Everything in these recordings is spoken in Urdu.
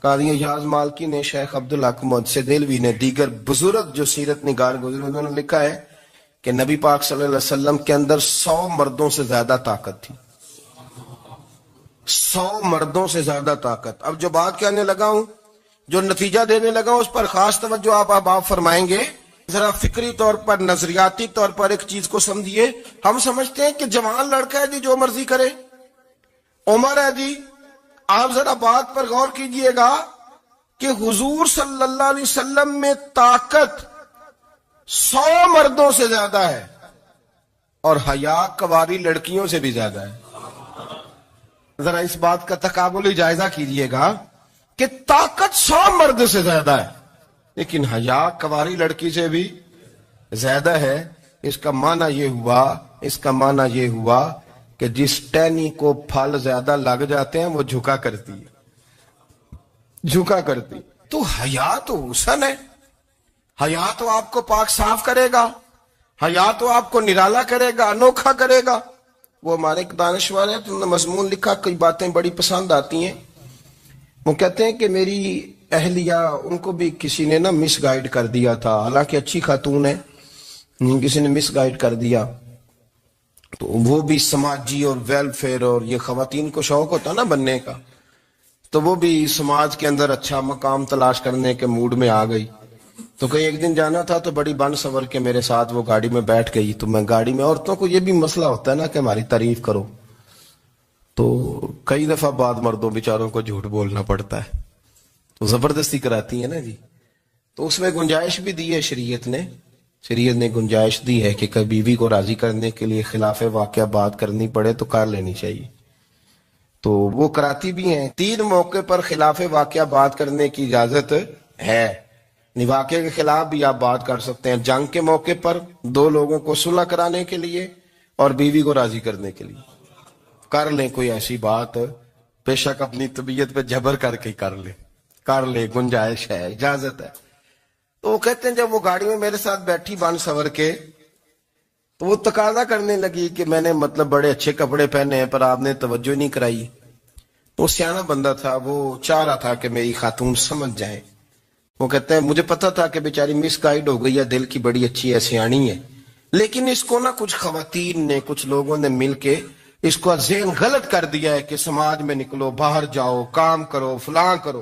قاضی ایاز مالکی نے، شیخ عبدالحق محدث دہلوی نے، دیگر بزرگ جو سیرت نگار گزرے انہوں نے لکھا ہے کہ نبی پاک صلی اللہ علیہ وسلم کے اندر 100 مردوں سے زیادہ طاقت تھی. 100 مردوں سے زیادہ طاقت. اب جو بات کہنے لگا ہوں، جو نتیجہ دینے لگا ہوں، اس پر خاص توجہ آپ فرمائیں گے. ذرا فکری طور پر، نظریاتی طور پر ایک چیز کو سمجھیے. ہم سمجھتے ہیں کہ جوان لڑکا ہے جی جو مرضی کرے، عمر ہے جی. آپ ذرا بات پر غور کیجئے گا کہ حضور صلی اللہ علیہ وسلم میں طاقت 100 مردوں سے زیادہ ہے اور حیا کواری لڑکیوں سے بھی زیادہ ہے. ذرا اس بات کا تقابلی جائزہ کیجئے گا کہ طاقت 100 مرد سے زیادہ ہے لیکن حیا کواری لڑکی سے بھی زیادہ ہے. اس کا معنی یہ ہوا کہ جس ٹہنی کو پھل زیادہ لگ جاتے ہیں وہ جھکا کرتی. تو حیا تو حسن ہے. حیا تو آپ کو پاک صاف کرے گا، حیا تو آپ کو نرالا کرے گا، انوکھا کرے گا. وہ ہمارے ایک دانشور ہیں، تو مضمون لکھا، کئی باتیں بڑی پسند آتی ہیں. وہ کہتے ہیں کہ میری اہلیہ، ان کو بھی کسی نے مس گائیڈ کر دیا تھا، حالانکہ اچھی خاتون ہے، کسی نے مس گائیڈ کر دیا. تو وہ بھی سماجی اور ویلفیئر، اور یہ خواتین کو شوق ہوتا نا بننے کا، تو وہ بھی سماج کے اندر اچھا مقام تلاش کرنے کے موڈ میں آ گئی. تو کہیں ایک دن جانا تھا تو بڑی بن سور کے میرے ساتھ وہ گاڑی میں بیٹھ گئی. تو میں گاڑی میں، عورتوں کو یہ بھی مسئلہ ہوتا ہے نا کہ ہماری تعریف کرو، تو کئی دفعہ بعد مردوں بیچاروں کو جھوٹ بولنا پڑتا ہے، تو زبردستی کراتی ہے نا جی. تو اس میں گنجائش بھی دی ہے شریعت نے گنجائش دی ہے کہ کبھی بیوی کو راضی کرنے کے لیے خلاف واقعہ بات کرنی پڑے تو کر لینی چاہیے. تو وہ کراتی بھی ہیں. 3 موقع پر خلاف واقعہ بات کرنے کی اجازت ہے. واقعے کے خلاف بھی آپ بات کر سکتے ہیں. جنگ کے موقع پر 2 لوگوں کو صلح کرانے کے لیے اور بیوی کو راضی کرنے کے لیے کر لیں کوئی ایسی بات، بے شک اپنی طبیعت پہ جبر کر کے کر لے، گنجائش ہے، اجازت ہے. تو وہ کہتے ہیں جب وہ گاڑی میں میرے ساتھ بیٹھی بن سور کے، تو وہ تقاضا کرنے لگی کہ میں نے بڑے اچھے کپڑے پہنے ہیں پر آپ نے توجہ نہیں کرائی. وہ سیانا بندہ تھا، وہ چاہ رہا تھا کہ میری خاتون سمجھ جائے. وہ کہتے ہیں مجھے پتا تھا کہ بیچاری مس گائیڈ ہو گئی ہے، دل کی بڑی اچھی ہے، سیانی ہے، لیکن اس کو کچھ خواتین نے، کچھ لوگوں نے مل کے اس کو ذہن غلط کر دیا ہے کہ سماج میں نکلو، باہر جاؤ، کام کرو، فلاں کرو،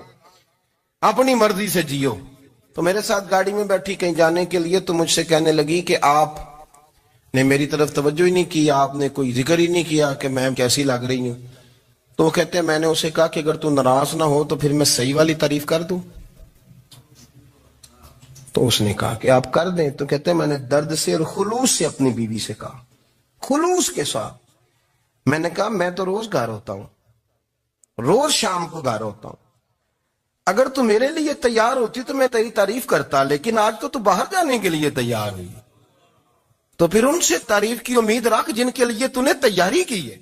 اپنی مرضی سے جیو. تو میرے ساتھ گاڑی میں بیٹھی کہیں جانے کے لیے، تو مجھ سے کہنے لگی کہ آپ نے میری طرف توجہ ہی نہیں کی، آپ نے کوئی ذکر ہی نہیں کیا کہ میں کیسی لگ رہی ہوں. تو وہ کہتے ہیں میں نے اسے کہا کہ اگر تو ناراض نہ ہو تو پھر میں صحیح والی تعریف کر دوں. تو اس نے کہا کہ آپ کر دیں. تو کہتے ہیں میں نے درد سے اور خلوص سے اپنی بیوی سے کہا، خلوص کے ساتھ. میں نے کہا میں تو روز گھر ہوتا ہوں، روز شام کو گھر ہوتا ہوں، اگر تو میرے لیے تیار ہوتی تو میں تیری تعریف کرتا، لیکن آج تو باہر جانے کے لیے تیار ہوئی، تو پھر ان سے تعریف کی امید رکھ جن کے لیے تو نے تیاری کی ہے.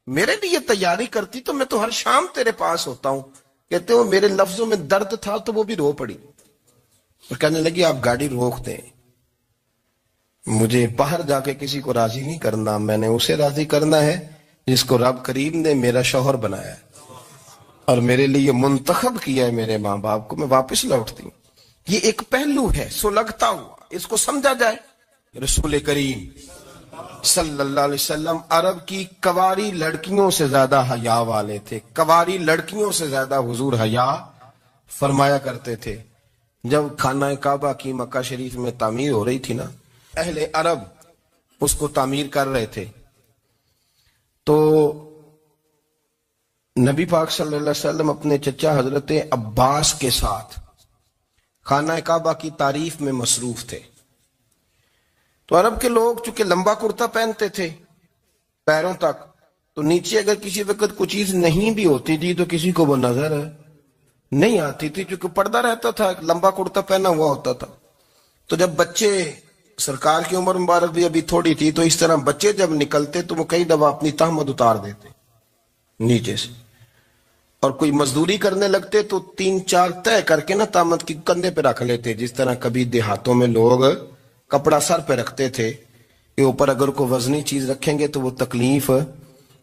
میرے لیے تیاری کرتی تو میں تو ہر شام تیرے پاس ہوتا ہوں. کہتے ہیں میرے لفظوں میں درد تھا تو وہ بھی رو پڑی اور کہنے لگی آپ گاڑی روک دیں، مجھے باہر جا کے کسی کو راضی نہیں کرنا، میں نے اسے راضی کرنا ہے جس کو رب کریم نے میرا شوہر بنایا ہے اور میرے لیے منتخب کیا ہے میرے ماں باپ کو. میں واپس لوٹتی ہوں. یہ ایک پہلو ہے سلگتا ہوا، اس کو سمجھا جائے. رسول کریم صلی اللہ علیہ وسلم عرب کی کواری لڑکیوں سے زیادہ حیا والے تھے. کواری لڑکیوں سے زیادہ حضور حیا فرمایا کرتے تھے. جب خانہ کعبہ کی مکہ شریف میں تعمیر ہو رہی تھی نا، اہل عرب اس کو تعمیر کر رہے تھے، تو نبی پاک صلی اللہ علیہ وسلم اپنے چچا حضرت عباس کے ساتھ خانہ کعبہ کی تعریف میں مصروف تھے. تو عرب کے لوگ چونکہ لمبا کرتا پہنتے تھے پیروں تک، تو نیچے اگر کسی وقت کوئی چیز نہیں بھی ہوتی تھی تو کسی کو وہ نظر نہیں آتی تھی، چونکہ پردہ رہتا تھا، لمبا کرتا پہنا ہوا ہوتا تھا. تو جب بچے، سرکار کی عمر مبارک بھی ابھی تھوڑی تھی، تو اس طرح بچے جب نکلتے تو وہ کئی دفعہ اپنی تہمت اتار دیتے نیچے سے، اور کوئی مزدوری کرنے لگتے تو 3-4 طے کر کے تہمت کی کندھے پہ رکھ لیتے. جس طرح کبھی دیہاتوں میں لوگ کپڑا سر پہ رکھتے تھے کہ اوپر اگر کوئی وزنی چیز رکھیں گے تو وہ تکلیف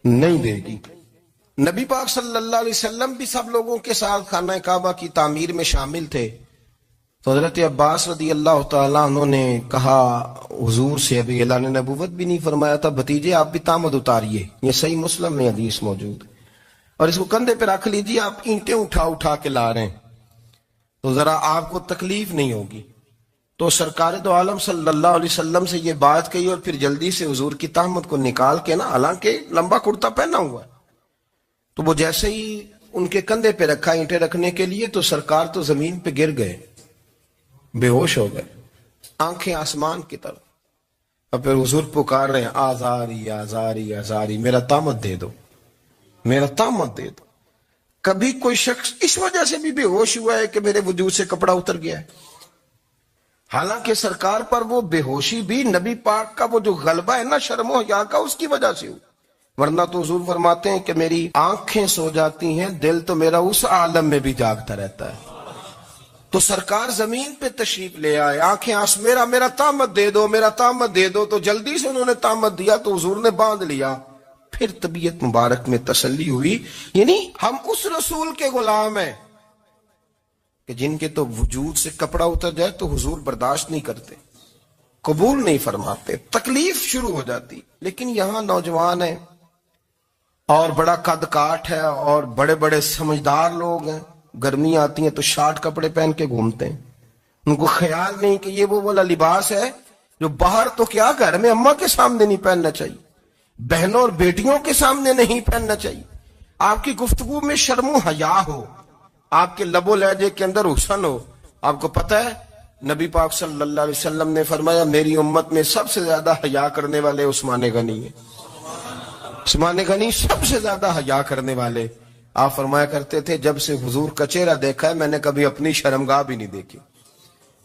نہیں دے گی. نبی پاک صلی اللہ علیہ وسلم بھی سب لوگوں کے ساتھ خانہ کعبہ کی تعمیر میں شامل تھے. تو حضرت عباس رضی اللہ تعالیٰ عنہ نے کہا حضور سے، ابھی اللہ نے نبوت بھی نہیں فرمایا تھا، بھتیجے آپ بھی تامد اتاریے. یہ صحیح مسلم میں حدیث موجود ہے. اور اس کو کندھے پہ رکھ لیجیے، آپ اینٹیں اٹھا اٹھا کے لا رہے ہیں تو ذرا آپ کو تکلیف نہیں ہوگی. تو سرکار دو عالم صلی اللہ علیہ وسلم سے یہ بات کہی اور پھر جلدی سے حضور کی تہمت کو نکال کے نا، حالانکہ لمبا کرتا پہنا ہوا ہے، تو وہ جیسے ہی ان کے کندھے پہ رکھا اینٹیں رکھنے کے لیے تو سرکار تو زمین پہ گر گئے، بے ہوش ہو گئے، آنکھیں آسمان کی طرف. اور پھر حضور پکار رہے ہیں آزاری آزاری آزاری، میرا تامت دے دو، میرا تامت دے دو. کبھی کوئی شخص اس وجہ سے بھی بے ہوش ہوا ہے کہ میرے وجود سے کپڑا اتر گیا ہے؟ حالانکہ سرکار پر وہ بے ہوشی بھی نبی پاک کا وہ جو غلبہ ہے نا شرم و حیا کا، اس کی وجہ سے ہو. ورنہ تو حضور فرماتے ہیں کہ میری آنکھیں سو جاتی ہیں، دل تو میرا اس عالم میں بھی جاگتا رہتا ہے. تو سرکار زمین پہ تشریف لے آئے، آنکھیں میرا تامت دے دو، میرا تامت دے دو. تو جلدی سے انہوں نے تامت دیا تو حضور نے باندھ لیا. پھر طبیعت مبارک میں تسلی ہوئی. یعنی ہم اس رسول کے غلام ہیں کہ جن کے تو وجود سے کپڑا اتر جائے تو حضور برداشت نہیں کرتے، قبول نہیں فرماتے، تکلیف شروع ہو جاتی. لیکن یہاں نوجوان ہیں اور بڑا قد کاٹ ہے اور بڑے بڑے سمجھدار لوگ ہیں، گرمی آتی ہیں تو شارٹ کپڑے پہن کے گھومتے ہیں. ان کو خیال نہیں کہ یہ وہ والا لباس ہے جو باہر تو کیا گھر میں اماں کے سامنے نہیں پہننا چاہیے، بہنوں اور بیٹیوں کے سامنے نہیں پہننا چاہیے. آپ کی گفتگو میں شرم و حیا ہو، آپ کے لب و لہجے کے اندر حسن ہو. آپ کو پتہ ہے نبی پاک صلی اللہ علیہ وسلم نے فرمایا میری امت میں سب سے زیادہ حیا کرنے والے عثمان غنی ہیں. عثمان غنی سب سے زیادہ حیا کرنے والے. آپ فرمایا کرتے تھے جب سے حضور کا چہرہ دیکھا ہے میں نے کبھی اپنی شرمگاہ بھی نہیں دیکھی،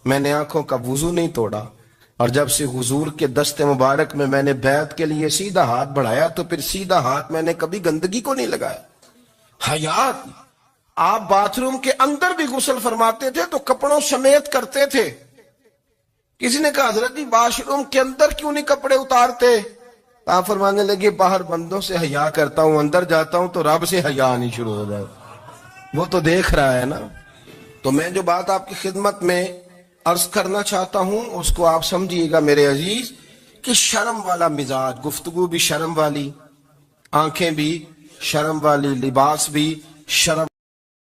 میں نے آنکھوں کا وضو نہیں توڑا، اور جب سے حضور کے دست مبارک میں نے بیعت کے لیے سیدھا ہاتھ بڑھایا تو پھر سیدھا ہاتھ میں نے کبھی گندگی کو نہیں لگایا. حیات. آپ باتھ روم کے اندر بھی غسل فرماتے تھے تو کپڑوں سمیت کرتے تھے. کسی نے کہا حضرت جی واش روم کے اندر کیوں نہیں کپڑے اتارتے؟ آپ فرمانے لگے باہر بندوں سے حیا کرتا ہوں، اندر جاتا ہوں تو رب سے حیا آنی شروع ہو جائے، وہ تو دیکھ رہا ہے نا. تو میں جو بات آپ کی خدمت میں عرض کرنا چاہتا ہوں اس کو آپ سمجھیے گا میرے عزیز، کہ شرم والا مزاج، گفتگو بھی شرم والی، آنکھیں بھی شرم والی، لباس بھی شرم